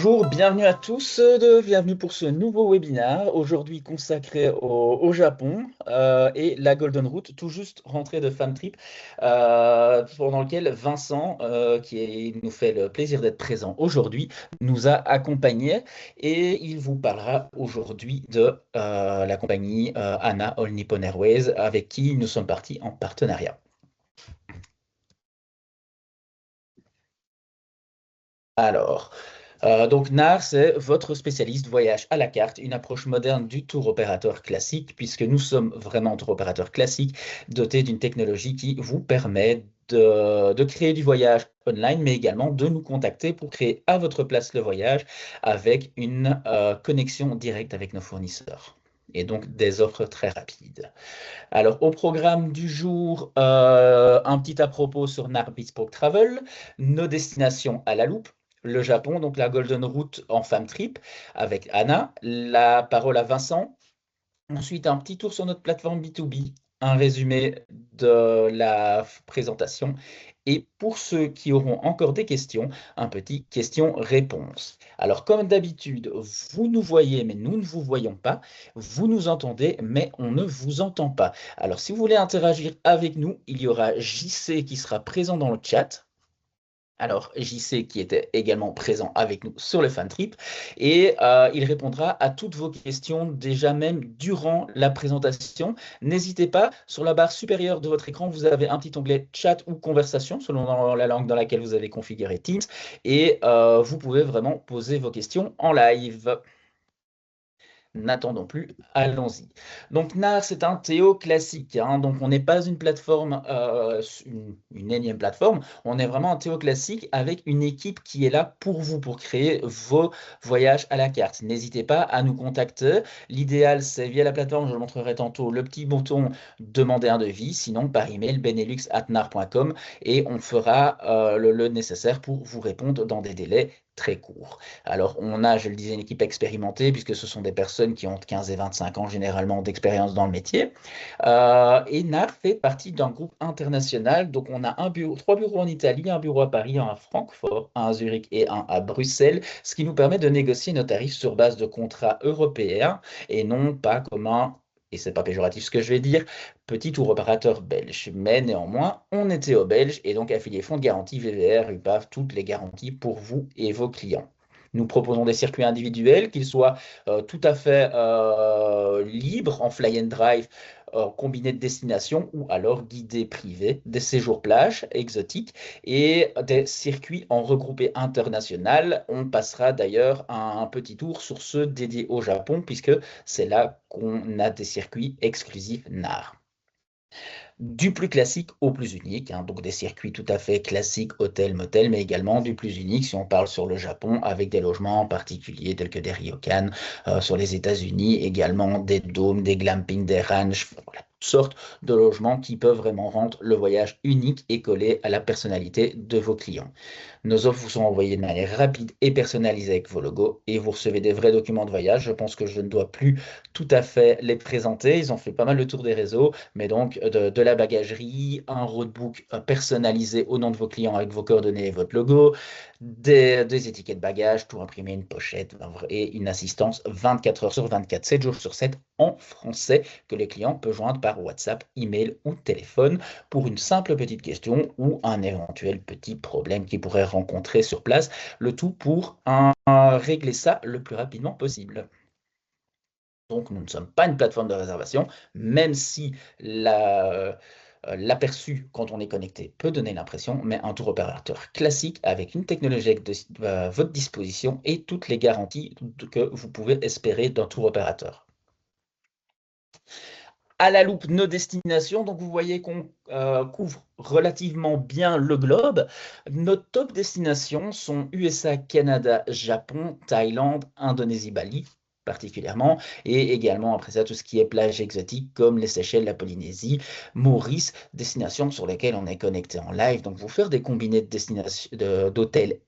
Bonjour, bienvenue à tous, bienvenue pour ce nouveau webinaire, aujourd'hui consacré au Japon et la Golden Route, tout juste rentrée de Fun Trip, pendant lequel Vincent, nous fait le plaisir d'être présent aujourd'hui, nous a accompagnés et il vous parlera aujourd'hui de la compagnie ANA All Nippon Airways avec qui nous sommes partis en partenariat. Alors, donc NAR, c'est votre spécialiste voyage à la carte, une approche moderne du tour opérateur classique, puisque nous sommes vraiment tour opérateur classique, doté d'une technologie qui vous permet de créer du voyage online, mais également de nous contacter pour créer à votre place le voyage avec une connexion directe avec nos fournisseurs. Et donc des offres très rapides. Alors, au programme du jour, un petit à propos sur NAR Bespoke Travel, nos destinations à la loupe, le Japon, donc la Golden Route en femme trip avec Anna, la parole à Vincent. Ensuite, un petit tour sur notre plateforme B2B, un résumé de la présentation. Et pour ceux qui auront encore des questions, un petit question-réponse. Alors, comme d'habitude, vous nous voyez, mais nous ne vous voyons pas. Vous nous entendez, mais on ne vous entend pas. Alors, si vous voulez interagir avec nous, il y aura JC qui sera présent dans le chat. Alors, JC qui était également présent avec nous sur le fan trip et il répondra à toutes vos questions déjà même durant la présentation. N'hésitez pas, sur la barre supérieure de votre écran, vous avez un petit onglet chat ou conversation selon la langue dans laquelle vous avez configuré Teams et vous pouvez vraiment poser vos questions en live. N'attendons plus, allons-y. Donc NAR, c'est un Théo classique, hein. Donc on n'est pas une plateforme, une énième plateforme, on est vraiment un Théo classique avec une équipe qui est là pour vous, pour créer vos voyages à la carte. N'hésitez pas à nous contacter. L'idéal, c'est via la plateforme, je le montrerai tantôt, le petit bouton demander un devis, sinon par email benelux@nar.com et on fera le nécessaire pour vous répondre dans des délais très courts. Alors, on a, je le disais, une équipe expérimentée, puisque ce sont des personnes qui ont 15 et 25 ans généralement d'expérience dans le métier. Et NAR fait partie d'un groupe international. Donc, on a trois bureaux en Italie, un bureau à Paris, un à Francfort, un à Zurich et un à Bruxelles, ce qui nous permet de négocier nos tarifs sur base de contrats européens et non pas comme un, et c'est pas péjoratif ce que je vais dire, petit tour opérateur belge. Mais néanmoins, on était au Belge et donc affilié fonds de garantie VVR, UPAV, toutes les garanties pour vous et vos clients. Nous proposons des circuits individuels, qu'ils soient tout à fait libres en fly and drive, combinés de destinations ou alors guidés privés, des séjours plages exotiques et des circuits en regroupé international. On passera d'ailleurs un petit tour sur ceux dédiés au Japon puisque c'est là qu'on a des circuits exclusifs NAR. Du plus classique au plus unique, hein, donc des circuits tout à fait classiques, hôtel, motel, mais également du plus unique si on parle sur le Japon, avec des logements particuliers tels que des ryokan, sur les États-Unis, également des dômes, des glampings, des ranchs, voilà, toutes sortes de logements qui peuvent vraiment rendre le voyage unique et collé à la personnalité de vos clients. Nos offres vous sont envoyées de manière rapide et personnalisée avec vos logos et vous recevez des vrais documents de voyage. Je pense que je ne dois plus tout à fait les présenter. Ils ont fait pas mal le tour des réseaux, mais donc de la bagagerie, un roadbook personnalisé au nom de vos clients avec vos coordonnées et votre logo, des étiquettes bagages, tout imprimé, une pochette et une assistance 24 heures sur 24, 7 jours sur 7 en français que les clients peuvent joindre par WhatsApp, email ou téléphone pour une simple petite question ou un éventuel petit problème qu'ils pourraient rencontrer sur place, le tout pour régler ça le plus rapidement possible. Donc, nous ne sommes pas une plateforme de réservation, même si l'aperçu, quand on est connecté, peut donner l'impression, mais un tour opérateur classique avec une technologie à votre disposition et toutes les garanties que vous pouvez espérer d'un tour opérateur. À la loupe nos destinations. Donc, vous voyez qu'on couvre relativement bien le globe. Nos top destinations sont USA, Canada, Japon, Thaïlande, Indonésie, Bali particulièrement, et également après ça tout ce qui est plage exotique comme les Seychelles, la Polynésie, Maurice, destinations sur lesquelles on est connecté en live. Donc vous faire des combinés de destinations d'hôtels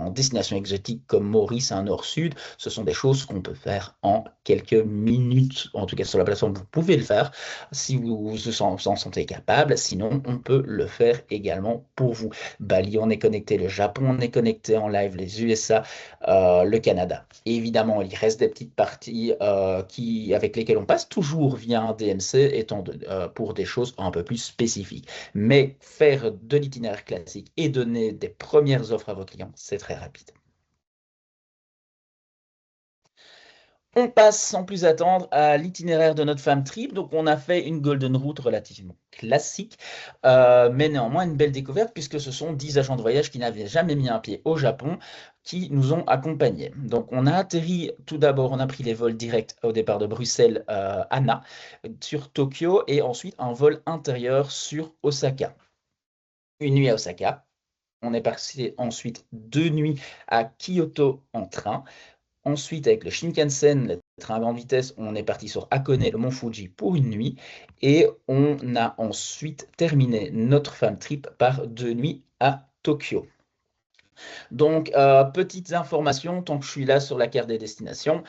en destination exotique comme Maurice, un nord-sud, ce sont des choses qu'on peut faire en quelques minutes. En tout cas, sur la plateforme, vous pouvez le faire si vous vous en sentez capable. Sinon, on peut le faire également pour vous. Bali, on est connecté. Le Japon, on est connecté en live. Les USA, le Canada. Et évidemment, il reste des petites parties avec lesquelles on passe toujours via un DMC, pour des choses un peu plus spécifiques. Mais faire de l'itinéraire classique et donner des premières offres à vos clients, c'est très rapide. On passe sans plus attendre à l'itinéraire de notre femme trip. Donc, on a fait une Golden Route relativement classique, mais néanmoins une belle découverte puisque ce sont 10 agents de voyage qui n'avaient jamais mis un pied au Japon qui nous ont accompagnés. Donc, on a atterri tout d'abord, on a pris les vols directs au départ de Bruxelles Hana sur Tokyo et ensuite un vol intérieur sur Osaka. Une nuit à Osaka. On est passé ensuite 2 nuits à Kyoto en train. Ensuite, avec le Shinkansen, le train à grande vitesse, on est parti sur Hakone, le mont Fuji, pour une nuit. Et on a ensuite terminé notre femme trip par 2 nuits à Tokyo. Donc, petites informations, tant que je suis là sur la carte des destinations.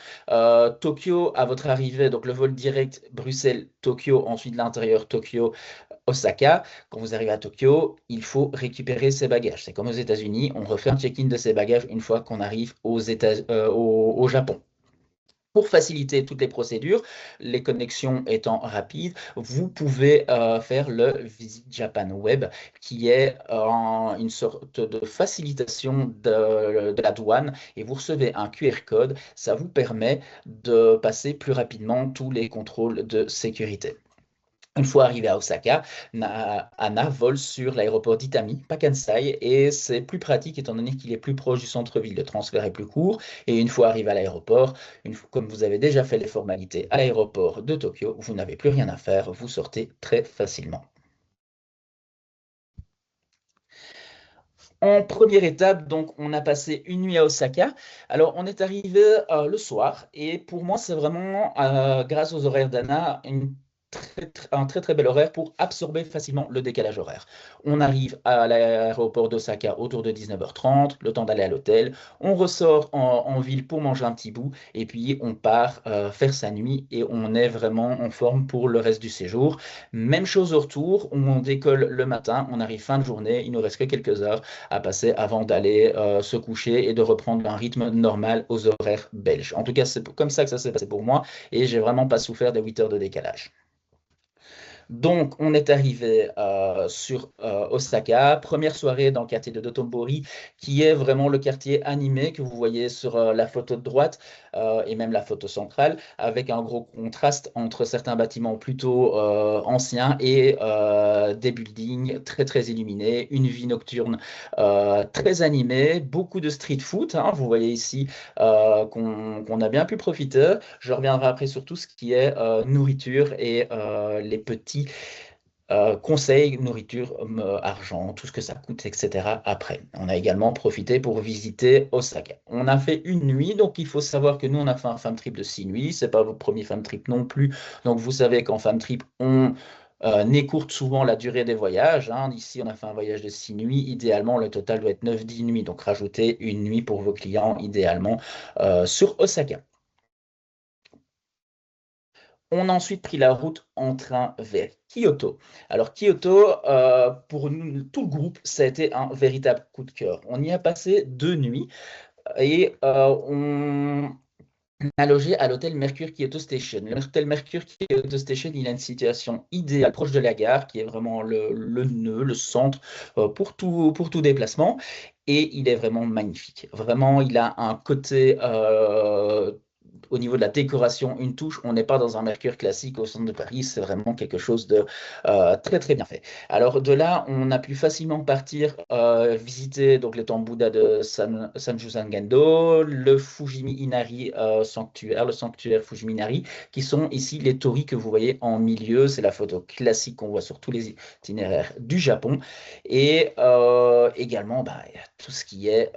Tokyo, à votre arrivée, donc le vol direct Bruxelles-Tokyo, ensuite l'intérieur Tokyo-Osaka. Quand vous arrivez à Tokyo, il faut récupérer ses bagages. C'est comme aux États-Unis, on refait un check-in de ses bagages une fois qu'on arrive au Japon. Pour faciliter toutes les procédures, les connexions étant rapides, vous pouvez faire le Visit Japan Web, qui est une sorte de facilitation de la douane, et vous recevez un QR code. Ça vous permet de passer plus rapidement tous les contrôles de sécurité. Une fois arrivé à Osaka, Anna vole sur l'aéroport d'Itami, pas Kansai, et c'est plus pratique étant donné qu'il est plus proche du centre-ville. Le transfert est plus court, et une fois arrivé à l'aéroport, comme vous avez déjà fait les formalités à l'aéroport de Tokyo, vous n'avez plus rien à faire, vous sortez très facilement. En première étape, donc, on a passé une nuit à Osaka. Alors, on est arrivé le soir, et pour moi, c'est vraiment, grâce aux horaires d'Anna, un très très bel horaire pour absorber facilement le décalage horaire. On arrive à l'aéroport d'Osaka autour de 19h30, le temps d'aller à l'hôtel. On ressort en ville pour manger un petit bout, et puis on part faire sa nuit, et on est vraiment en forme pour le reste du séjour. Même chose au retour, on décolle le matin, on arrive fin de journée, il nous reste que quelques heures à passer avant d'aller se coucher et de reprendre un rythme normal aux horaires belges. En tout cas, c'est comme ça que ça s'est passé pour moi et j'ai vraiment pas souffert des 8 heures de décalage. Donc, on est arrivé sur Osaka, première soirée dans le quartier de Dotonbori, qui est vraiment le quartier animé que vous voyez sur la photo de droite et même la photo centrale, avec un gros contraste entre certains bâtiments plutôt anciens et des buildings très très illuminés, une vie nocturne très animée, beaucoup de street food, hein, vous voyez ici qu'on a bien pu profiter. Je reviendrai après sur tout ce qui est nourriture et les petits conseils, nourriture, argent, tout ce que ça coûte, etc. après. On a également profité pour visiter Osaka. On a fait une nuit, donc il faut savoir que nous, on a fait un femme trip de 6 nuits. C'est pas votre premier femme trip non plus. Donc vous savez qu'en femme trip, on écourte souvent la durée des voyages, hein. Ici, on a fait un voyage de 6 nuits. Idéalement, le total doit être 9-10 nuits. Donc rajoutez une nuit pour vos clients, idéalement, sur Osaka. On a ensuite pris la route en train vers Kyoto. Alors Kyoto, pour nous, tout le groupe, ça a été un véritable coup de cœur. On y a passé 2 nuits et on a logé à l'hôtel Mercure Kyoto Station. L'hôtel Mercure Kyoto Station, il a une situation idéale, proche de la gare, qui est vraiment le nœud, le centre pour tout déplacement. Et il est vraiment magnifique. Vraiment, il a un côté au niveau de la décoration, une touche. On n'est pas dans un Mercure classique au centre de Paris, c'est vraiment quelque chose de très très bien fait. Alors de là, on a pu facilement partir visiter donc les temples Bouddha de Sanjusan Gendo, le Fujimi Inari sanctuaire, le sanctuaire Fujimi Inari, qui sont ici les torii que vous voyez en milieu. C'est la photo classique qu'on voit sur tous les itinéraires du Japon. Et également, bah, il y a tout ce qui est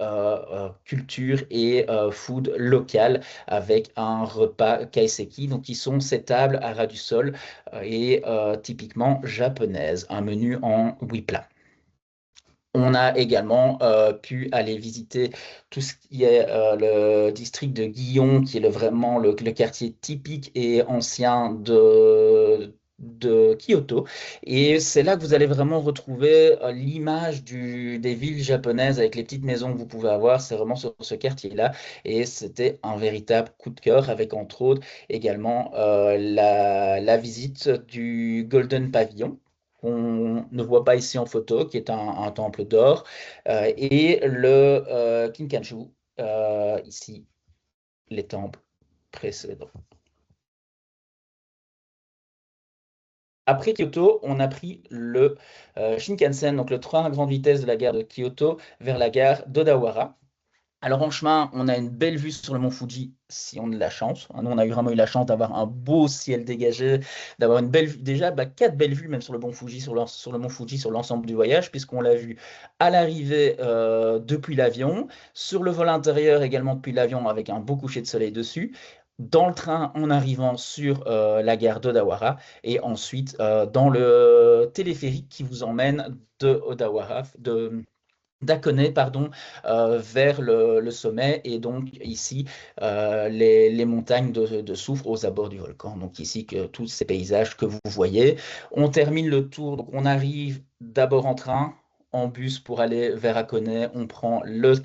culture et food local avec un repas kaiseki, donc qui sont ces tables à ras du sol et typiquement japonaises, un menu en 8 plats. On a également pu aller visiter tout ce qui est le district de Guillon, qui est vraiment le quartier typique et ancien de Kyoto. Et c'est là que vous allez vraiment retrouver l'image des villes japonaises avec les petites maisons que vous pouvez avoir. C'est vraiment sur ce quartier-là. Et c'était un véritable coup de cœur avec entre autres également la visite du Golden Pavilion qu'on ne voit pas ici en photo, qui est un temple d'or, et le Kinkanshu, ici, les temples précédents. Après Kyoto, on a pris le Shinkansen, donc le train à grande vitesse de la gare de Kyoto, vers la gare d'Odawara. Alors en chemin, on a une belle vue sur le mont Fuji, si on a de la chance. Nous, on a vraiment eu la chance d'avoir un beau ciel dégagé, d'avoir une belle vue, déjà quatre belles vues même sur le mont Fuji, sur le mont Fuji, sur l'ensemble du voyage, puisqu'on l'a vu à l'arrivée depuis l'avion, sur le vol intérieur également depuis l'avion avec un beau coucher de soleil dessus. Dans le train en arrivant sur la gare d'Odawara et ensuite dans le téléphérique qui vous emmène de Odawara, d'Akone, pardon, vers le sommet et donc ici les montagnes de soufre aux abords du volcan. Donc ici que tous ces paysages que vous voyez. On termine le tour, donc on arrive d'abord en train, en bus pour aller vers Akone. On prend la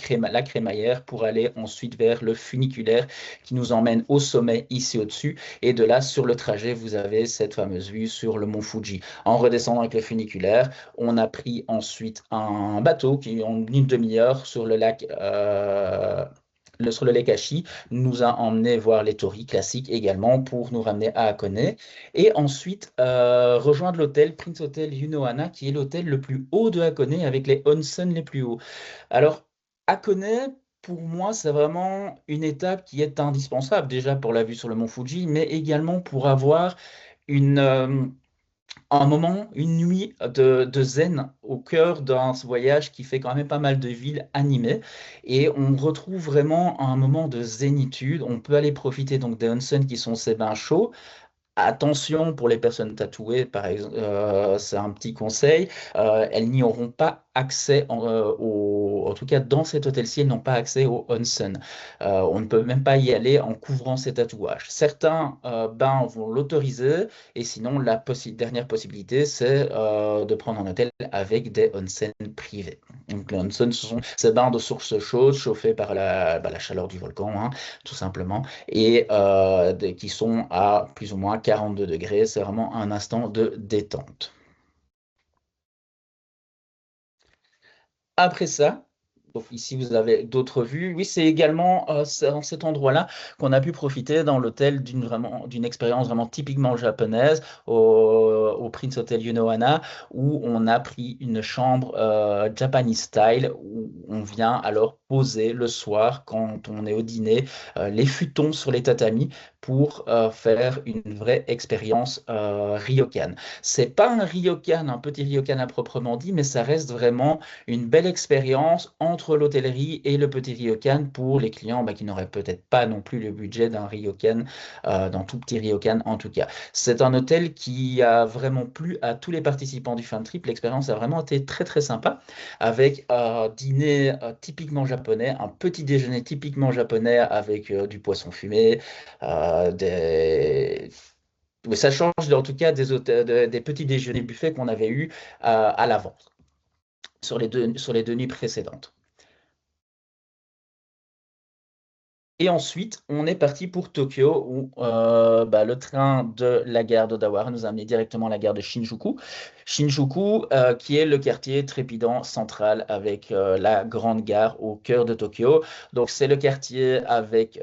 crémaillère pour aller ensuite vers le funiculaire qui nous emmène au sommet ici au-dessus. Et de là, sur le trajet, vous avez cette fameuse vue sur le mont Fuji. En redescendant avec le funiculaire, on a pris ensuite un bateau qui, en une demi-heure, sur le lac, sur le lake Ashi, nous a emmené voir les torii classiques également pour nous ramener à Hakone. Et ensuite, rejoindre l'hôtel Prince Hotel Yunohana, qui est l'hôtel le plus haut de Hakone avec les onsen les plus hauts. Alors, Hakone, pour moi, c'est vraiment une étape qui est indispensable, déjà pour la vue sur le mont Fuji, mais également pour avoir une, un moment, une nuit de zen au cœur d'un voyage qui fait quand même pas mal de villes animées. Et on retrouve vraiment un moment de zénitude. On peut aller profiter donc des onsen qui sont ces bains chauds. Attention pour les personnes tatouées, par exemple, c'est un petit conseil. Elles n'y auront pas accès, en tout cas dans cet hôtel-ci, elles n'ont pas accès au onsen. On ne peut même pas y aller en couvrant ses tatouages. Certains bains vont l'autoriser, et sinon la dernière possibilité, c'est de prendre un hôtel avec des onsen privés. Donc les onsen, ce sont ces bains de source chaude chauffés par la chaleur du volcan, hein, tout simplement et qui sont à plus ou moins 42 degrés. C'est vraiment un instant de détente. Après ça, donc ici vous avez d'autres vues. Oui, c'est également c'est dans cet endroit-là qu'on a pu profiter dans l'hôtel d'une expérience vraiment typiquement japonaise au Prince Hotel Yunohana où on a pris une chambre Japanese style où on vient alors poser le soir quand on est au dîner les futons sur les tatamis pour faire une vraie expérience ryokan. C'est pas un ryokan, un petit ryokan à proprement dit, mais ça reste vraiment une belle expérience entre l'hôtellerie et le petit ryokan pour les clients qui n'auraient peut-être pas non plus le budget d'un ryokan, d'un tout petit ryokan en tout cas. C'est un hôtel qui a vraiment plu à tous les participants du Fun Trip. L'expérience a vraiment été très très sympa avec un dîner typiquement japonais, un petit déjeuner typiquement japonais avec du poisson fumé, des... Oui, ça change en tout cas des petits déjeuners buffets qu'on avait eu à l'avant sur les deux nuits précédentes. Et ensuite, on est parti pour Tokyo, où le train de la gare d'Odawara nous a amené directement à la gare de Shinjuku. Shinjuku, qui est le quartier trépidant central avec la grande gare au cœur de Tokyo. Donc, c'est le quartier avec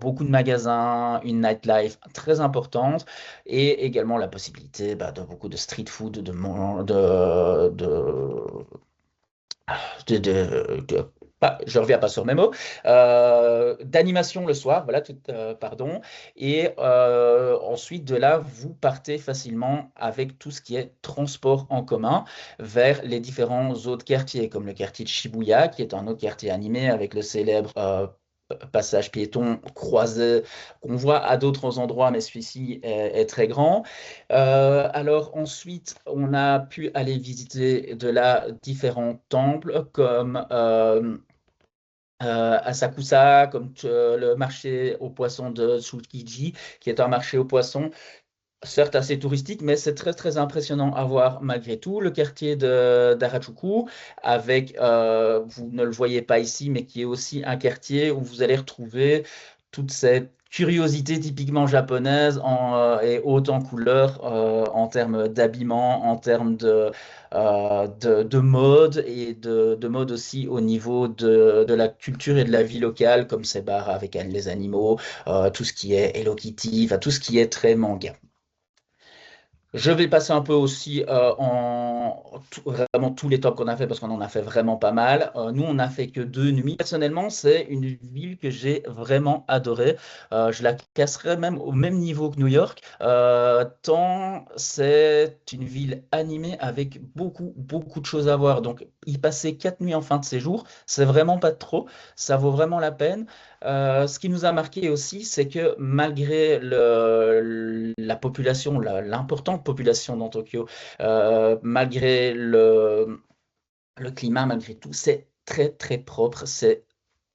beaucoup de magasins, une nightlife très importante et également la possibilité de beaucoup de street food, je reviens pas sur mes mots, d'animation le soir, voilà, pardon, et ensuite de là, vous partez facilement avec tout ce qui est transport en commun vers les différents autres quartiers, comme le quartier de Shibuya, qui est un autre quartier animé avec le célèbre passage piéton croisé qu'on voit à d'autres endroits, mais celui-ci est très grand. Alors ensuite, on a pu aller visiter de là différents temples comme Asakusa, comme le marché aux poissons de Tsukiji, qui est un marché aux poissons certes assez touristique, mais c'est très très impressionnant à voir malgré tout. Le quartier de d'Harajuku, avec, vous ne le voyez pas ici, mais qui est aussi un quartier où vous allez retrouver toute cette curiosité typiquement japonaise et haute en couleurs en termes d'habillement, en termes de mode et de mode aussi au niveau de la culture et de la vie locale, comme ces bars avec les animaux, tout ce qui est Hello Kitty, enfin, tout ce qui est très manga. Je vais passer un peu aussi vraiment tous les tops qu'on a fait parce qu'on en a fait vraiment pas mal. Nous, on n'a fait que 2 nuits. Personnellement, c'est une ville que j'ai vraiment adorée. Je la casserais même au même niveau que New York, tant c'est une ville animée avec beaucoup, beaucoup de choses à voir. Donc, y passer 4 nuits en fin de séjour, c'est vraiment pas trop. Ça vaut vraiment la peine. Ce qui nous a marqué aussi, c'est que malgré la population, l'importante population dans Tokyo, malgré le climat, malgré tout, c'est très très propre.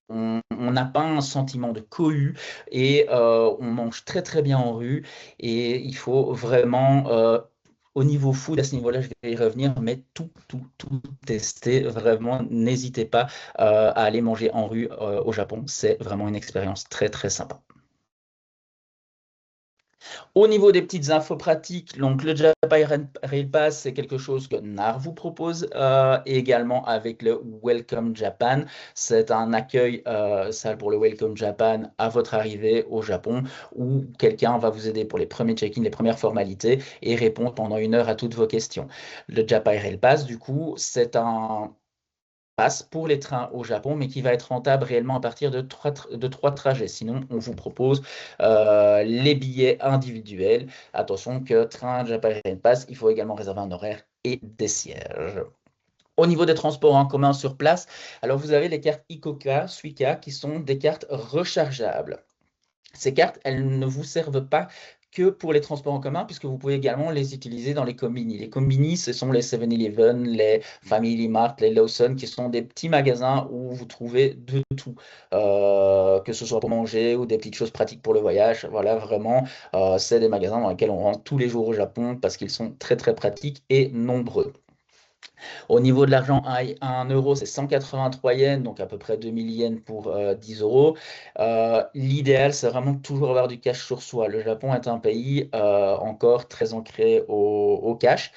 On n'a pas un sentiment de cohue et on mange très très bien en rue et il faut vraiment au niveau food, à ce niveau-là, je vais y revenir, mais tout tester. Vraiment, n'hésitez pas à aller manger en rue au Japon. C'est vraiment une expérience très, très sympa. Au niveau des petites infos pratiques, donc le Japan Rail Pass, c'est quelque chose que NAR vous propose, et également avec le Welcome Japan. C'est un accueil, ça pour le Welcome Japan à votre arrivée au Japon, où quelqu'un va vous aider pour les premiers check-in, les premières formalités, et répondre pendant 1 heure à toutes vos questions. Le Japan Rail Pass, du coup, c'est un passe pour les trains au Japon, mais qui va être rentable réellement à partir de trois trajets. Sinon, on vous propose les billets individuels. Attention que train Japan Rail Pass, il faut également réserver un horaire et des sièges. Au niveau des transports en commun sur place, alors vous avez les cartes ICOCA, Suica, qui sont des cartes rechargeables. Ces cartes, elles ne vous servent pas que pour les transports en commun, puisque vous pouvez également les utiliser dans les combini. Les combini, ce sont les 7-Eleven, les Family Mart, les Lawson, qui sont des petits magasins où vous trouvez de tout, que ce soit pour manger ou des petites choses pratiques pour le voyage. Voilà, vraiment, c'est des magasins dans lesquels on rentre tous les jours au Japon parce qu'ils sont très, très pratiques et nombreux. Au niveau de l'argent, un euro, c'est 183 yens, donc à peu près 2000 yens pour 10 euros. L'idéal, c'est vraiment de toujours avoir du cash sur soi. Le Japon est un pays encore très ancré au cash.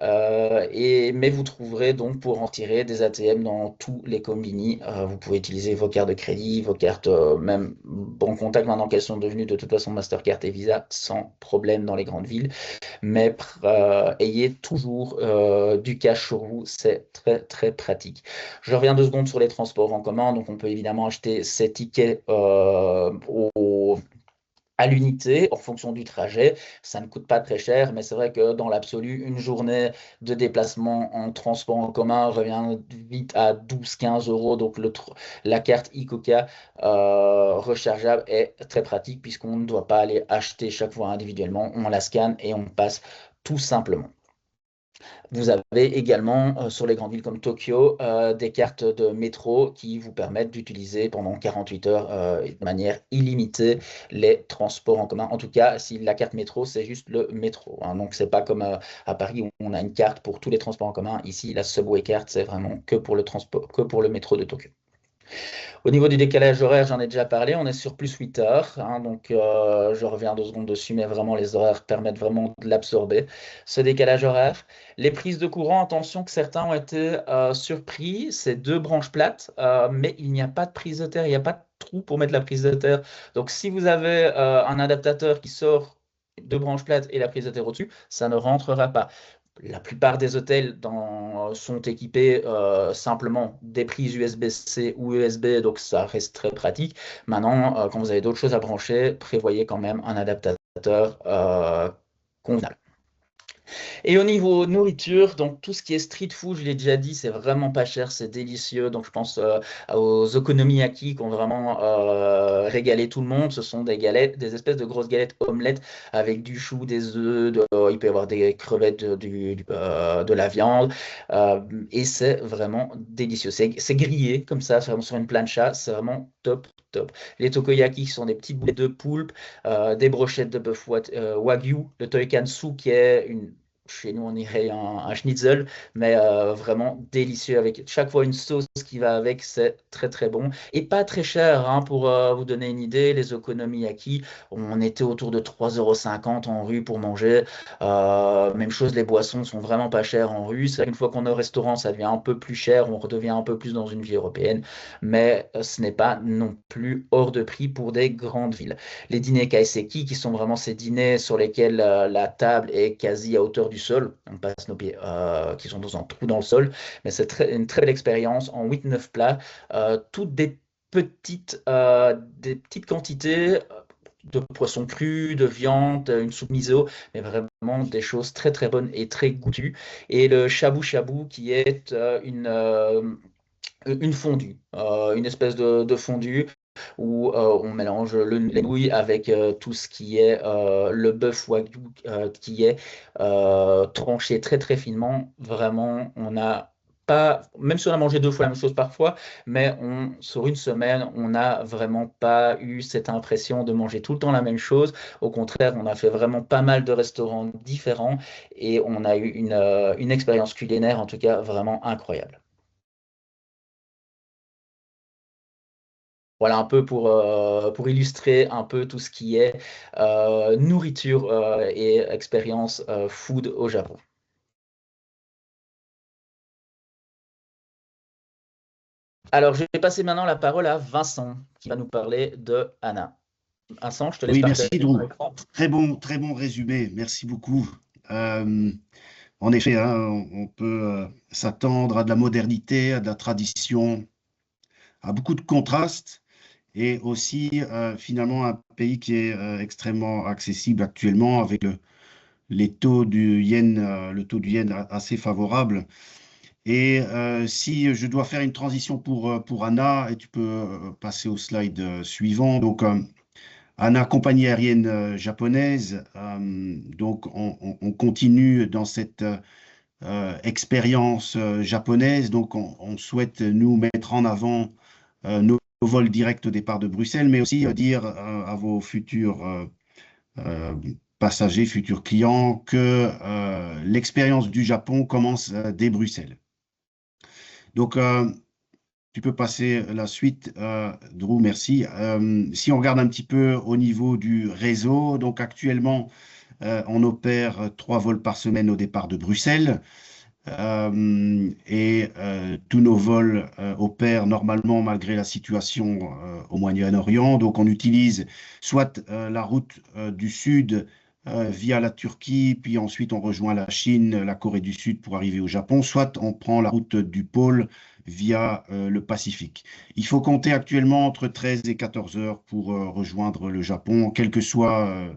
Mais vous trouverez donc pour en tirer des ATM dans tous les combini. Vous pouvez utiliser vos cartes de crédit, vos cartes, même bon contact maintenant qu'elles sont devenues de toute façon Mastercard et Visa sans problème dans les grandes villes, mais ayez toujours du cash sur vous, c'est très très pratique. Je reviens 2 secondes sur les transports en commun, donc on peut évidemment acheter ces tickets à l'unité en fonction du trajet. Ça ne coûte pas très cher, mais c'est vrai que dans l'absolu, une journée de déplacement en transport en commun revient vite à 12-15 euros. Donc la carte ICOCA rechargeable est très pratique puisqu'on ne doit pas aller acheter chaque fois individuellement. On la scanne et on passe tout simplement. Vous avez également sur les grandes villes comme Tokyo des cartes de métro qui vous permettent d'utiliser pendant 48 heures de manière illimitée les transports en commun. En tout cas, si la carte métro, c'est juste le métro, hein. Donc, c'est pas comme à Paris où on a une carte pour tous les transports en commun. Ici, la Subway card, c'est vraiment que pour le transport, que pour le métro de Tokyo. Au niveau du décalage horaire, j'en ai déjà parlé, on est sur plus 8 heures, hein, donc je reviens 2 secondes dessus, mais vraiment les horaires permettent vraiment de l'absorber, ce décalage horaire. Les prises de courant, attention que certains ont été surpris, c'est 2 branches plates, mais il n'y a pas de prise de terre, il n'y a pas de trou pour mettre la prise de terre. Donc si vous avez un adaptateur qui sort 2 branches plates et la prise de terre au-dessus, ça ne rentrera pas. La plupart des hôtels sont équipés simplement des prises USB-C ou USB, donc ça reste très pratique. Maintenant, quand vous avez d'autres choses à brancher, prévoyez quand même un adaptateur convenable. Et au niveau nourriture, donc tout ce qui est street food, je l'ai déjà dit, c'est vraiment pas cher, c'est délicieux. Donc je pense aux okonomiyaki qui ont vraiment régalé tout le monde. Ce sont des galettes, des espèces de grosses galettes omelettes avec du chou, des œufs, il peut y avoir des crevettes, de la viande. euh, et c'est vraiment délicieux. C'est grillé comme ça, c'est vraiment sur une plancha, c'est vraiment top. Top. Les tokoyaki qui sont des petites boulettes de poulpe, des brochettes de bœuf wagyu, le toikansu qui est chez nous on dirait un schnitzel, mais vraiment délicieux avec chaque fois une sauce qui va avec, c'est très très bon et pas très cher hein, pour vous donner une idée. Les okonomiyaki, on était autour de 3,50 € en rue pour manger. Même chose, les boissons sont vraiment pas chères en rue. C'est vrai qu'une fois qu'on est au restaurant, ça devient un peu plus cher, on redevient un peu plus dans une vie européenne, mais ce n'est pas non plus hors de prix pour des grandes villes. Les dîners kaiseki, qui sont vraiment ces dîners sur lesquels la table est quasi à hauteur du sol, on passe nos pieds, qui sont dans un trou dans le sol, mais c'est une très belle expérience en 8-9 plats, toutes des petites quantités de poissons crus, de viande, une soupe miso, mais vraiment des choses très très bonnes et très goûtues. Et le shabu shabu qui est une fondue, une espèce de fondue où on mélange les nouilles avec tout ce qui est le bœuf wagyu qui est tranché très très finement. Vraiment, on a pas, même si on a mangé 2 fois la même chose parfois, mais sur une semaine, on n'a vraiment pas eu cette impression de manger tout le temps la même chose. Au contraire, on a fait vraiment pas mal de restaurants différents et on a eu une expérience culinaire, en tout cas, vraiment incroyable. Voilà un peu pour illustrer un peu tout ce qui est nourriture et expérience food au Japon. Alors, je vais passer maintenant la parole à Vincent qui va nous parler de Anna. Vincent, je te laisse Oui, merci partager ton Drew. écran. Très bon résumé. Merci beaucoup. Euh, En effet, hein, on peut s'attendre à de la modernité, à de la tradition, à beaucoup de contrastes et aussi finalement un pays qui est extrêmement accessible actuellement avec les taux du yen, le taux du yen assez favorable. Et si je dois faire une transition pour Anna, et tu peux passer au slide suivant. Donc, Anna, compagnie aérienne japonaise. Donc, on continue dans cette expérience japonaise. Donc, on souhaite nous mettre en avant nos vols directs au départ de Bruxelles, mais aussi dire à vos futurs euh, passagers, futurs clients, que l'expérience du Japon commence dès Bruxelles. Donc, tu peux passer la suite, Drew, merci. Si on regarde un petit peu au niveau du réseau, donc actuellement, on opère 3 vols par semaine au départ de Bruxelles. Et tous nos vols opèrent normalement malgré la situation au Moyen-Orient. Donc on utilise soit la route du Sud via la Turquie, puis ensuite on rejoint la Chine, la Corée du Sud pour arriver au Japon, soit on prend la route du pôle via le Pacifique. Il faut compter actuellement entre 13 et 14 heures pour rejoindre le Japon, quelle que soit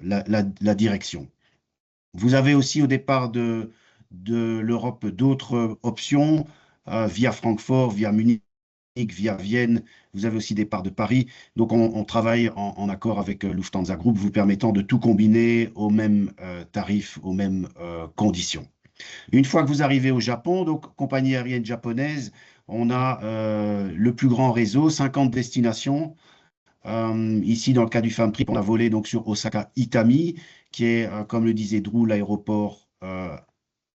la direction. Vous avez aussi au départ de l'Europe d'autres options via Francfort, via Munich, via Vienne. Vous avez aussi des parts de Paris. Donc, on travaille en accord avec Lufthansa Group, vous permettant de tout combiner au même tarif, aux mêmes conditions. Une fois que vous arrivez au Japon, donc compagnie aérienne japonaise, on a le plus grand réseau, 50 destinations. Ici, dans le cas du Famtrip, on a volé donc sur Osaka Itami, qui est, comme le disait Drew, l'aéroport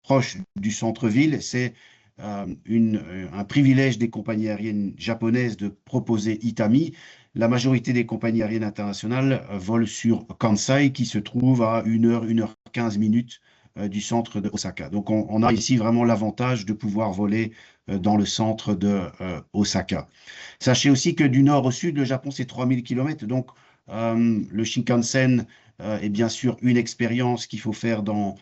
proche du centre-ville. C'est un privilège des compagnies aériennes japonaises de proposer Itami. La majorité des compagnies aériennes internationales volent sur Kansai, qui se trouve à 1 heure 15 minutes du centre de Osaka. Donc, on a ici vraiment l'avantage de pouvoir voler dans le centre de Osaka. Sachez aussi que du nord au sud, le Japon, c'est 3 000 km. Donc, le Shinkansen est bien sûr une expérience qu'il faut faire dans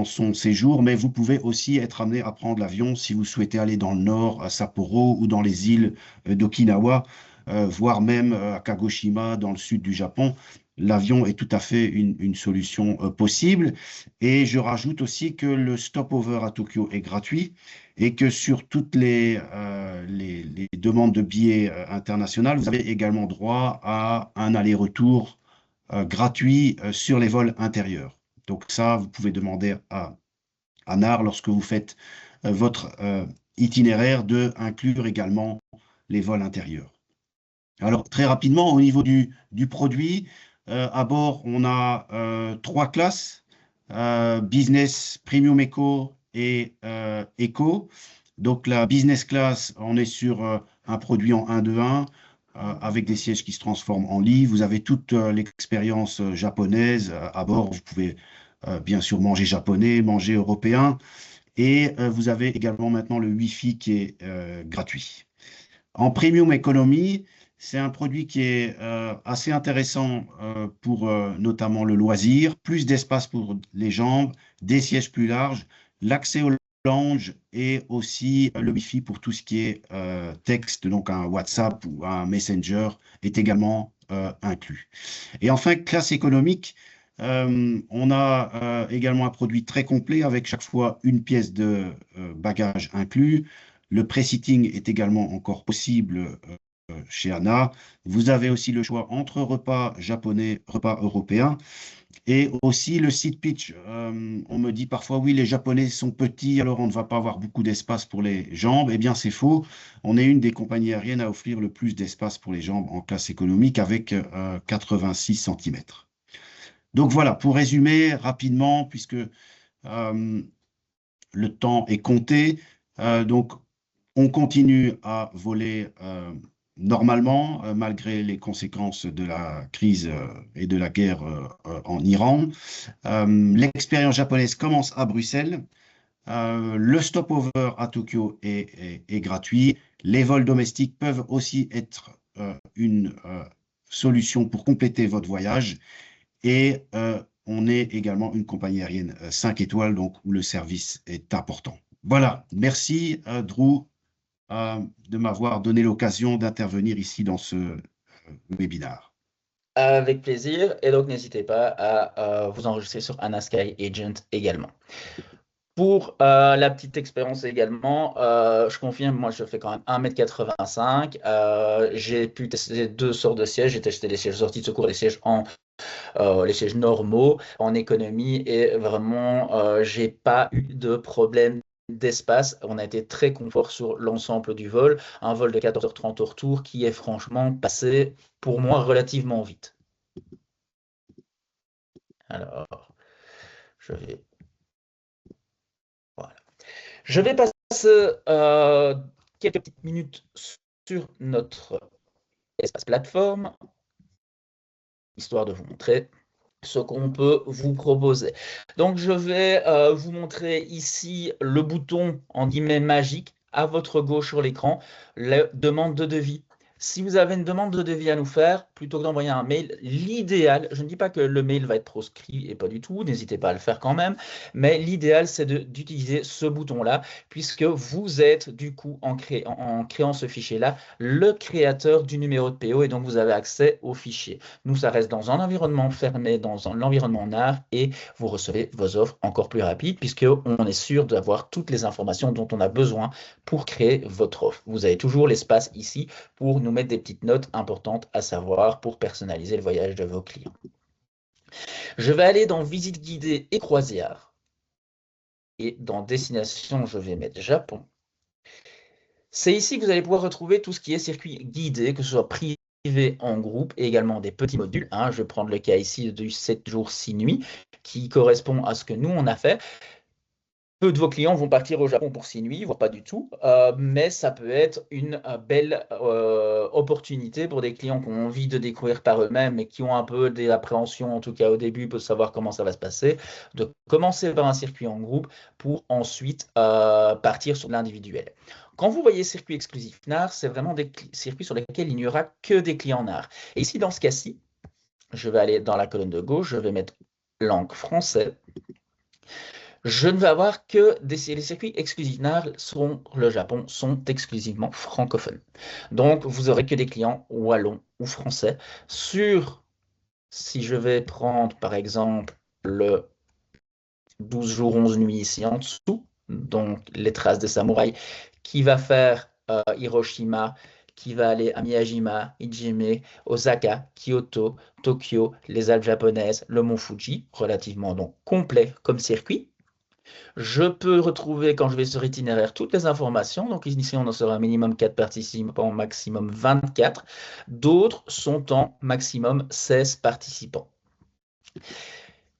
son séjour, mais vous pouvez aussi être amené à prendre l'avion si vous souhaitez aller dans le nord, à Sapporo ou dans les îles d'Okinawa, voire même à Kagoshima, dans le sud du Japon. l'avion est tout à fait une solution possible. Et je rajoute aussi que le stopover à Tokyo est gratuit et que sur toutes les demandes de billets internationales, vous avez également droit à un aller-retour gratuit sur les vols intérieurs. Donc ça, vous pouvez demander à NAR lorsque vous faites votre itinéraire de inclure également les vols intérieurs. Alors, très rapidement, au niveau du produit, à bord, on a trois classes, Business, Premium Eco et Eco. Donc, la Business Class, on est sur un produit en 1-2-1 avec des sièges qui se transforment en lit. Vous avez toute l'expérience japonaise à bord. Vous pouvez bien sûr manger japonais, manger européen. Et vous avez également maintenant le Wi-Fi qui est gratuit. En Premium Economy, c'est un produit qui est assez intéressant pour notamment le loisir, plus d'espace pour les jambes, des sièges plus larges, l'accès au lounge et aussi le Wi-Fi pour tout ce qui est texte, donc un WhatsApp ou un Messenger est également inclus. Et enfin, classe économique, on a également un produit très complet avec chaque fois une pièce de bagage inclus. Le pré-sitting est également encore possible chez ANA. Vous avez aussi le choix entre repas japonais, repas européens. Et aussi le seat pitch. On me dit parfois, oui, les Japonais sont petits, alors on ne va pas avoir beaucoup d'espace pour les jambes. Eh bien, c'est faux. On est une des compagnies aériennes à offrir le plus d'espace pour les jambes en classe économique avec 86 cm. Donc voilà, pour résumer rapidement, puisque le temps est compté, donc on continue à voler normalement, malgré les conséquences de la crise et de la guerre en Iran. L'expérience japonaise commence à Bruxelles. Le stopover à Tokyo est gratuit. Les vols domestiques peuvent aussi être une solution pour compléter votre voyage. Et on est également une compagnie aérienne 5 étoiles, donc où le service est important. Voilà, merci Drew de m'avoir donné l'occasion d'intervenir ici dans ce webinaire. Avec plaisir. Et donc, n'hésitez pas à vous enregistrer sur Anna Sky Agent également. Pour la petite expérience également, je confirme, moi je fais quand même 1,85 m. J'ai pu tester deux sortes de sièges. J'ai testé les sièges sortis de secours, les sièges normaux en économie et vraiment, j'ai pas eu de problème d'espace. On a été très confort sur l'ensemble du vol. Un vol de 14h30 au retour qui est franchement passé pour moi relativement vite. Alors, je vais... Voilà. Je vais passer quelques petites minutes sur notre espace plateforme, histoire de vous montrer ce qu'on peut vous proposer. Donc, je vais vous montrer ici le bouton en guillemets magique à votre gauche sur l'écran, la demande de devis. Si vous avez une demande de devis à nous faire, plutôt que d'envoyer un mail, l'idéal, je ne dis pas que le mail va être proscrit et pas du tout, n'hésitez pas à le faire quand même, mais l'idéal c'est d'utiliser ce bouton-là, puisque vous êtes du coup en créant ce fichier-là, le créateur du numéro de PO et donc vous avez accès au fichier. Nous, ça reste dans un environnement fermé, dans l'environnement NAR et vous recevez vos offres encore plus rapides puisqu'on est sûr d'avoir toutes les informations dont on a besoin pour créer votre offre. Vous avez toujours l'espace ici pour nous mettre des petites notes importantes à savoir pour personnaliser le voyage de vos clients. Je vais aller dans visite guidée et croisière. Et dans destination, je vais mettre Japon. C'est ici que vous allez pouvoir retrouver tout ce qui est circuit guidé, que ce soit privé en groupe et également des petits modules. Je vais prendre le cas ici du 7 jours 6 nuits qui correspond à ce que nous on a fait. Peu de vos clients vont partir au Japon pour 6 nuits, voire pas du tout, mais ça peut être une belle opportunité pour des clients qui ont envie de découvrir par eux-mêmes et qui ont un peu d'appréhension, en tout cas au début, pour savoir comment ça va se passer, de commencer par un circuit en groupe pour ensuite partir sur l'individuel. Quand vous voyez circuit exclusif NAR, c'est vraiment des circuits sur lesquels il n'y aura que des clients NAR. Et ici, dans ce cas-ci, je vais aller dans la colonne de gauche, je vais mettre langue français. Je ne vais avoir que les circuits exclusifs NAR sur le Japon sont exclusivement francophones. Donc, vous aurez que des clients wallons ou français sur Si je vais prendre, par exemple, le 12 jours, 11 nuits ici en dessous, donc les traces des samouraïs, qui va faire Hiroshima, qui va aller à Miyajima, Ijime, Osaka, Kyoto, Tokyo, les Alpes japonaises, le mont Fuji, relativement donc complet comme circuit. Je peux retrouver, quand je vais sur itinéraire, toutes les informations. Donc ici, on en sera un minimum 4 participants, maximum 24. D'autres sont en maximum 16 participants.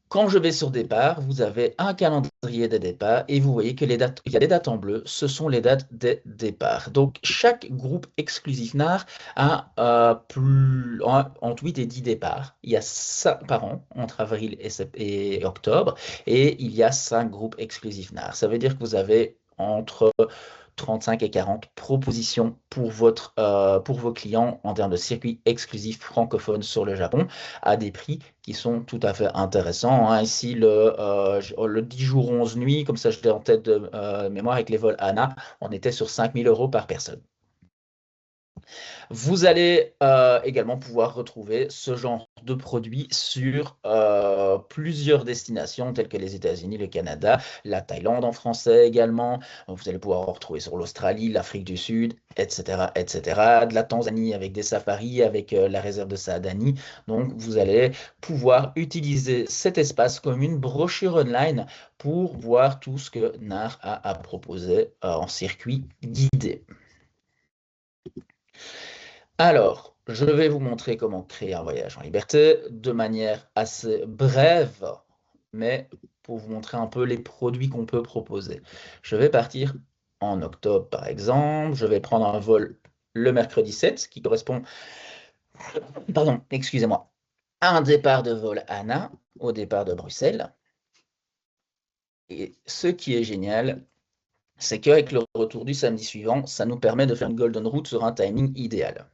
Quand je vais sur départ, vous avez un calendrier des départs et vous voyez que il y a des dates en bleu, ce sont les dates des départs. Donc chaque groupe exclusif NAR a entre 8 et 10 départs. Il y a 5 par an, entre avril et octobre, et il y a 5 groupes exclusifs NAR. Ça veut dire que vous avez entre 35 et 40 propositions pour vos clients en termes de circuits exclusifs francophones sur le Japon à des prix qui sont tout à fait intéressants, hein. Ici, le 10 jours 11 nuits, comme ça je l'ai en tête de mémoire avec les vols ANA, on était sur 5 000 € par personne. Vous allez également pouvoir retrouver ce genre de produits sur plusieurs destinations telles que les États-Unis, le Canada, la Thaïlande en français également. Vous allez pouvoir en retrouver sur l'Australie, l'Afrique du Sud, etc., etc. De la Tanzanie avec des safaris, avec la réserve de Saadani. Donc, vous allez pouvoir utiliser cet espace comme une brochure online pour voir tout ce que NAR a à proposer en circuit guidé. Alors, je vais vous montrer comment créer un voyage en liberté de manière assez brève, mais pour vous montrer un peu les produits qu'on peut proposer. Je vais partir en octobre, par exemple. Je vais prendre un vol le mercredi 7, qui correspond, pardon, excusez-moi, à un départ de vol ANA au départ de Bruxelles. Et ce qui est génial, c'est qu'avec le retour du samedi suivant, ça nous permet de faire une golden route sur un timing idéal.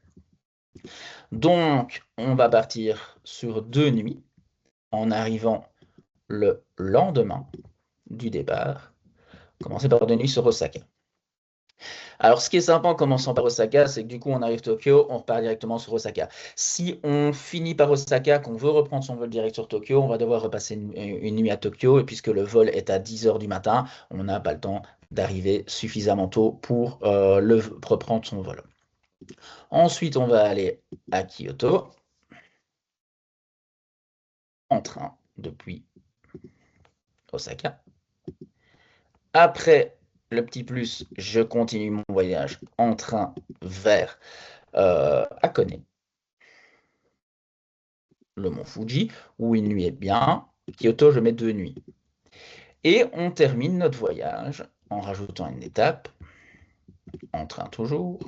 Donc, on va partir sur 2 nuits en arrivant le lendemain du départ. Commencer par 2 nuits sur Osaka. Alors, ce qui est sympa en commençant par Osaka, c'est que du coup, on arrive à Tokyo, on repart directement sur Osaka. Si on finit par Osaka, qu'on veut reprendre son vol direct sur Tokyo, on va devoir repasser une nuit à Tokyo. Et puisque le vol est à 10 h du matin, on n'a pas le temps d'arriver suffisamment tôt pour reprendre son vol. Ensuite, on va aller à Kyoto en train depuis Osaka. Après le petit plus, je continue mon voyage en train vers Hakone, le mont Fuji, où une nuit est bien. Kyoto, je mets 2 nuits. Et on termine notre voyage en rajoutant une étape, en train toujours,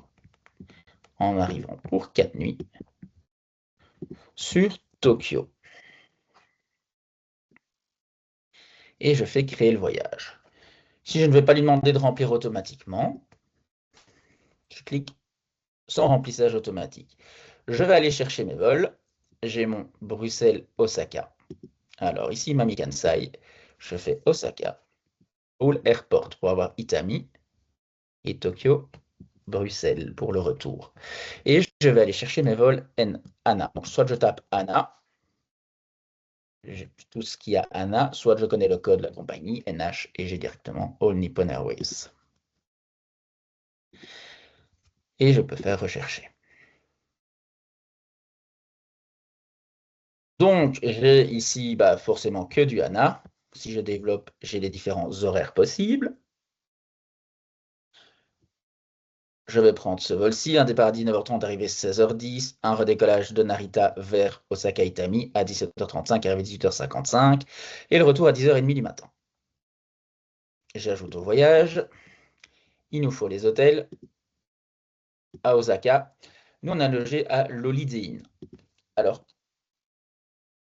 en arrivant pour 4 nuits sur Tokyo. Et je fais créer le voyage. Si je ne vais pas lui demander de remplir automatiquement, je clique sans remplissage automatique. Je vais aller chercher mes vols. J'ai mon Bruxelles-Osaka. Alors ici, Mami Kansai, je fais Osaka, Seoul Airport pour avoir Itami et Tokyo, Bruxelles pour le retour. Et je vais aller chercher mes vols ANA. Donc soit je tape ANA, j'ai tout ce qu'il y a ANA, soit je connais le code de la compagnie, NH, et j'ai directement All Nippon Airways. Et je peux faire rechercher. Donc, j'ai ici forcément que du ANA. Si je développe, j'ai les différents horaires possibles. Je vais prendre ce vol-ci, un départ à 19h30, arrivée 16h10, un redécollage de Narita vers Osaka Itami à 17h35, arrivée 18h55, et le retour à 10h30 du matin. J'ajoute au voyage. Il nous faut les hôtels à Osaka. Nous, on a logé à l'Holiday Inn. Alors,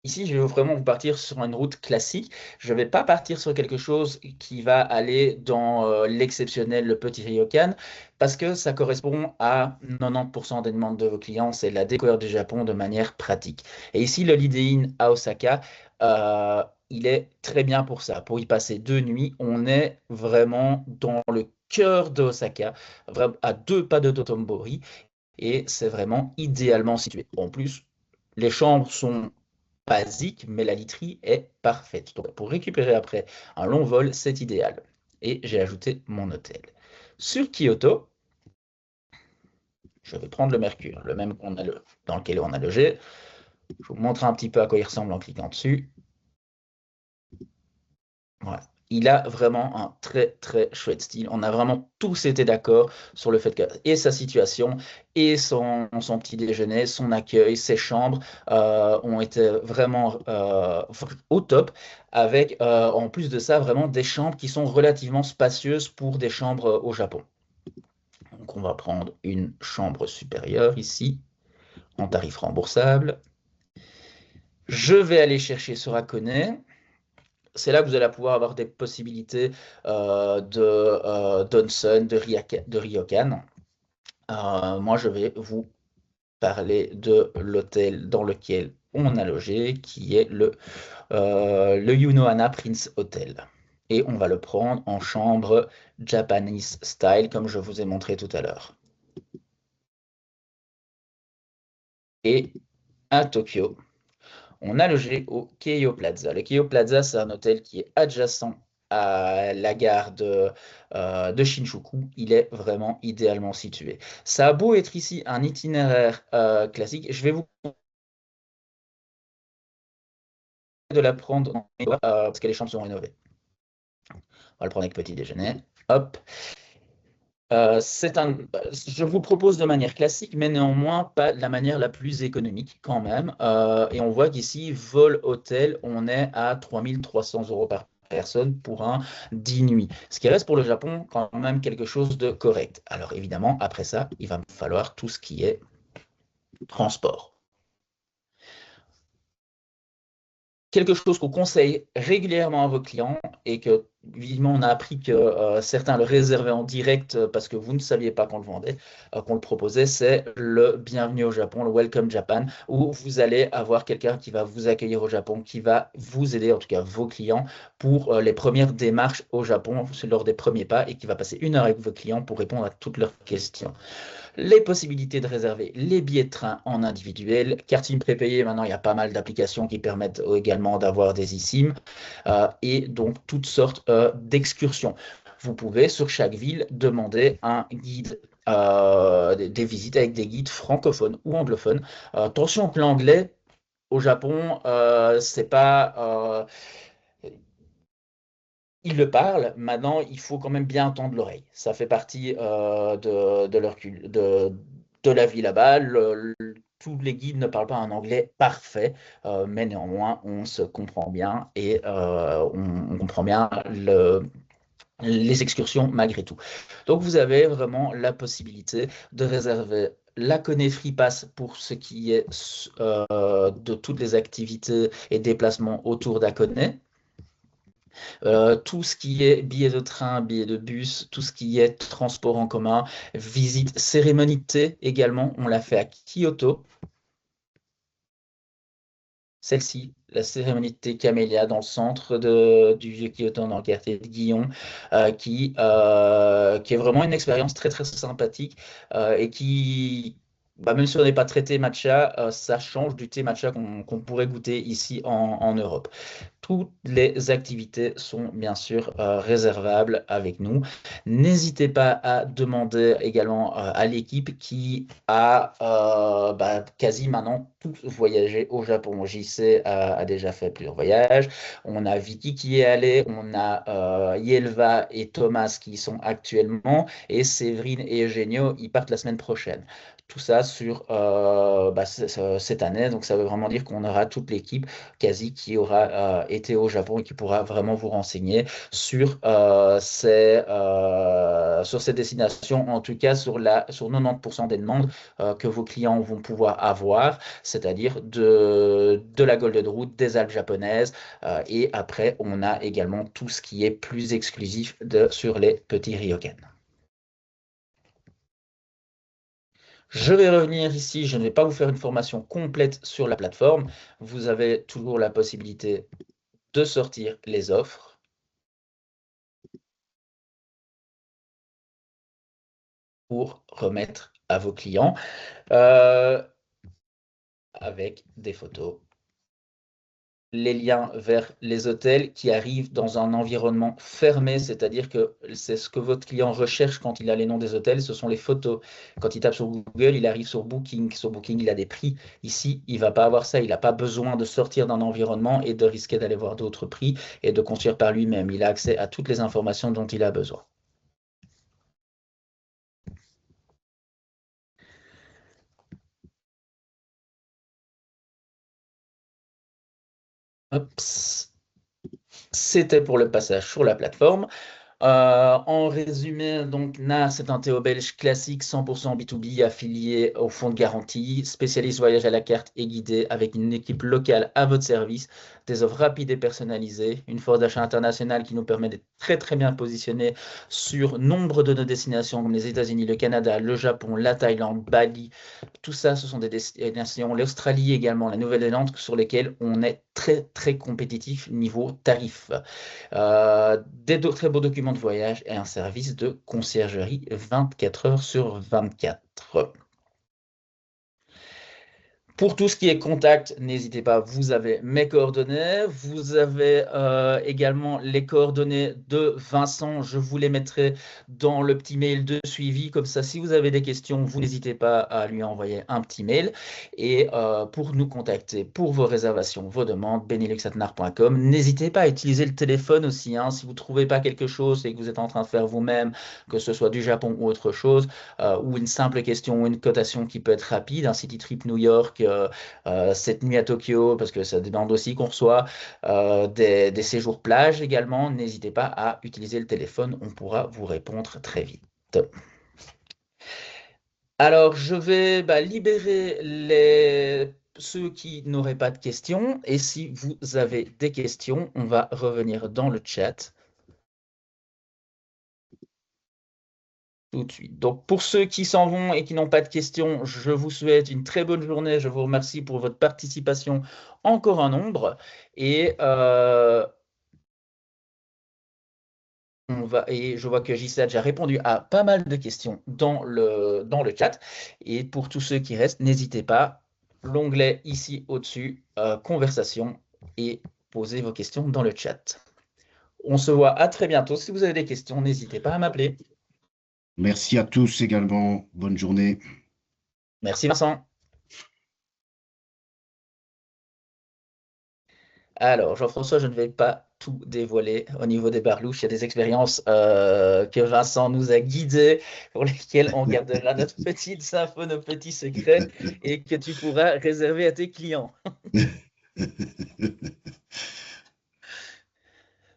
ici, je vais vraiment vous partir sur une route classique. Je ne vais pas partir sur quelque chose qui va aller dans l'exceptionnel, le petit ryokan, parce que ça correspond à 90% des demandes de vos clients, c'est la découverte du Japon de manière pratique. Et ici, le Holiday Inn à Osaka, il est très bien pour ça. Pour y passer 2 nuits, on est vraiment dans le cœur de Osaka, à 2 pas de Dotonbori, et c'est vraiment idéalement situé. En plus, les chambres sont basique, mais la literie est parfaite. Donc, pour récupérer après un long vol, c'est idéal. Et j'ai ajouté mon hôtel. Sur Kyoto, je vais prendre le Mercure, le même dans lequel on a logé. Je vous montre un petit peu à quoi il ressemble en cliquant dessus. Voilà. Il a vraiment un très très chouette style. On a vraiment tous été d'accord sur le fait que et sa situation et son petit déjeuner, son accueil, ses chambres ont été vraiment au top. Avec en plus de ça vraiment des chambres qui sont relativement spacieuses pour des chambres au Japon. Donc on va prendre une chambre supérieure ici en tarif remboursable. Je vais aller chercher sur Hakone. C'est là que vous allez pouvoir avoir des possibilités d'onsen, de ryokan. Moi, je vais vous parler de l'hôtel dans lequel on a logé, qui est le Yunohana Prince Hotel. Et on va le prendre en chambre Japanese style, comme je vous ai montré tout à l'heure. Et à Tokyo, on a logé au Keio Plaza. Le Keio Plaza, c'est un hôtel qui est adjacent à la gare de Shinjuku. Il est vraiment idéalement situé. Ça a beau être ici un itinéraire classique, je vais vous de la prendre parce que les chambres sont rénovées. On va le prendre avec petit déjeuner. Hop. Je vous propose de manière classique, mais néanmoins pas de la manière la plus économique quand même. Et on voit qu'ici, vol hôtel, on est à 3 300 € par personne pour un 10 nuits. Ce qui reste pour le Japon quand même quelque chose de correct. Alors évidemment, après ça, il va me falloir tout ce qui est transport. Quelque chose qu'on conseille régulièrement à vos clients et que, évidemment, on a appris que certains le réservaient en direct parce que vous ne saviez pas qu'on le vendait, qu'on le proposait, c'est le Bienvenue au Japon, le Welcome Japan, où vous allez avoir quelqu'un qui va vous accueillir au Japon, qui va vous aider, en tout cas vos clients, pour les premières démarches au Japon, lors des premiers pas, et qui va passer 1 heure avec vos clients pour répondre à toutes leurs questions. Les possibilités de réserver les billets de train en individuel, carte SIM prépayée, maintenant il y a pas mal d'applications qui permettent également d'avoir des eSIM et donc toutes sortes d'excursions. Vous pouvez sur chaque ville demander un guide, des visites avec des guides francophones ou anglophones. Attention que l'anglais au Japon, c'est pas ils le parlent, maintenant il faut quand même bien tendre l'oreille. Ça fait partie de la vie là-bas. Tous les guides ne parlent pas un anglais parfait, mais néanmoins on se comprend bien et on comprend bien les excursions malgré tout. Donc vous avez vraiment la possibilité de réserver la Kone Free Pass pour ce qui est de toutes les activités et déplacements autour d'Akone. Tout ce qui est billets de train, billets de bus, tout ce qui est transport en commun, visite, cérémonie de thé également, on l'a fait à Kyoto. Celle-ci, la cérémonie de thé Camélia dans le centre du vieux Kyoto, dans le quartier de Gion, qui est vraiment une expérience très très sympathique et qui, bah, même si on n'est pas traité matcha, ça change du thé matcha qu'on pourrait goûter ici en Europe. Toutes les activités sont bien sûr réservables avec nous. N'hésitez pas à demander également à l'équipe qui a quasi maintenant tous voyagé au Japon. JC a déjà fait plusieurs voyages. On a Vicky qui est allé. On a Yelva et Thomas qui y sont actuellement. Et Séverine et Eugenio, ils partent la semaine prochaine. Tout ça sur cette année. Donc ça veut vraiment dire qu'on aura toute l'équipe quasi qui aura été au Japon et qui pourra vraiment vous renseigner sur ces destinations, en tout cas sur 90% des demandes que vos clients vont pouvoir avoir, c'est-à-dire de la Golden Route, des Alpes japonaises, et après on a également tout ce qui est plus exclusif sur les petits ryokan. Je vais revenir ici, je ne vais pas vous faire une formation complète sur la plateforme. Vous avez toujours la possibilité de sortir les offres pour remettre à vos clients euh, avec des photos les liens vers les hôtels qui arrivent dans un environnement fermé, c'est-à-dire que c'est ce que votre client recherche quand il a les noms des hôtels, ce sont les photos. Quand il tape sur Google, il arrive sur Booking. Sur Booking, il a des prix. Ici, il va pas avoir ça. Il n'a pas besoin de sortir d'un environnement et de risquer d'aller voir d'autres prix et de construire par lui-même. Il a accès à toutes les informations dont il a besoin. Hop. C'était pour le passage sur la plateforme. En résumé, donc NAR, c'est un Théo belge classique 100% B2B affilié au fonds de garantie, spécialiste voyage à la carte et guidé avec une équipe locale à votre service, des offres rapides et personnalisées, une force d'achat internationale qui nous permet d'être très très bien positionnés sur nombre de nos destinations comme les États-Unis, le Canada, le Japon, la Thaïlande, Bali. Tout ça, ce sont des destinations, l'Australie également, la Nouvelle-Zélande, sur lesquelles on est très très compétitif niveau tarif. Des très beaux documents de voyage et un service de conciergerie 24 heures sur 24. Pour tout ce qui est contact, n'hésitez pas, vous avez mes coordonnées. Vous avez également les coordonnées de Vincent. Je vous les mettrai dans le petit mail de suivi. Comme ça, si vous avez des questions, vous n'hésitez pas à lui envoyer un petit mail. Et pour nous contacter pour vos réservations, vos demandes, benelux@nar.com. N'hésitez pas à utiliser le téléphone aussi, hein. Si vous ne trouvez pas quelque chose et que vous êtes en train de faire vous-même, que ce soit du Japon ou autre chose, ou une simple question ou une cotation qui peut être rapide, un city trip New York, 7 nuits à Tokyo, parce que ça demande aussi qu'on reçoit des séjours plage également. N'hésitez pas à utiliser le téléphone, on pourra vous répondre très vite. Alors, je vais libérer ceux qui n'auraient pas de questions. Et si vous avez des questions, on va revenir dans le chat tout de suite. Donc, pour ceux qui s'en vont et qui n'ont pas de questions, je vous souhaite une très bonne journée. Je vous remercie pour votre participation, encore un nombre. Et, et je vois que JC a déjà répondu à pas mal de questions dans le chat. Et pour tous ceux qui restent, n'hésitez pas, l'onglet ici au-dessus, conversation, et posez vos questions dans le chat. On se voit à très bientôt. Si vous avez des questions, n'hésitez pas à m'appeler. Merci à tous également. Bonne journée. Merci Vincent. Alors, Jean-François, je ne vais pas tout dévoiler au niveau des barlouches. Il y a des expériences que Vincent nous a guidées, pour lesquelles on gardera notre petite info, nos petits secrets, et que tu pourras réserver à tes clients.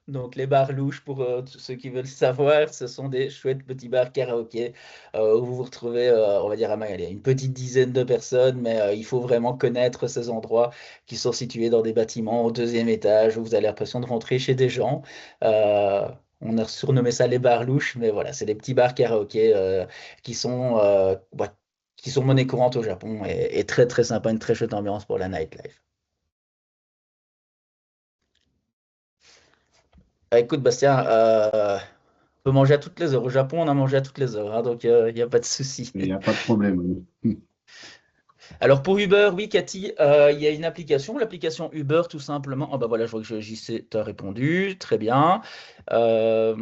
Donc, les bars louches, pour tous ceux qui veulent savoir, ce sont des chouettes petits bars karaoké où vous vous retrouvez, on va dire, à une petite dizaine de personnes, mais il faut vraiment connaître ces endroits qui sont situés dans des bâtiments au deuxième étage où vous avez l'impression de rentrer chez des gens. Euh, on a surnommé ça les bars louches, mais voilà, c'est des petits bars karaoké qui sont monnaie courante au Japon et très très sympa, une très chouette ambiance pour la nightlife. Écoute, Bastien, on peut manger à toutes les heures. Au Japon, on a mangé à toutes les heures, hein, donc il n'y a pas de souci. Il n'y a pas de problème. Alors pour Uber, oui, Cathy, il y a une application, l'application Uber tout simplement. Oh bah voilà, je vois que JC t'a répondu, très bien. Euh,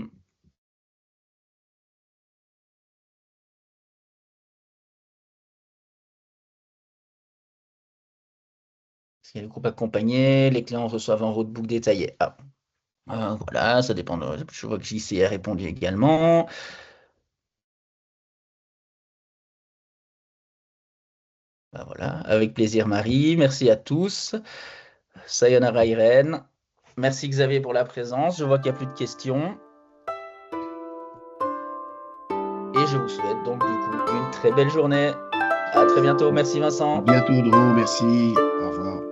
Il y a le groupe accompagné, les clients reçoivent un roadbook détaillé. Ah, voilà, ça dépend. Je vois que JC a répondu également. Bah voilà, avec plaisir, Marie. Merci à tous. Sayonara, Irène. Merci Xavier pour la présence. Je vois qu'il n'y a plus de questions. Et je vous souhaite donc du coup une très belle journée. À très bientôt. Merci À Vincent. bientôt, Drew. Merci. Au revoir.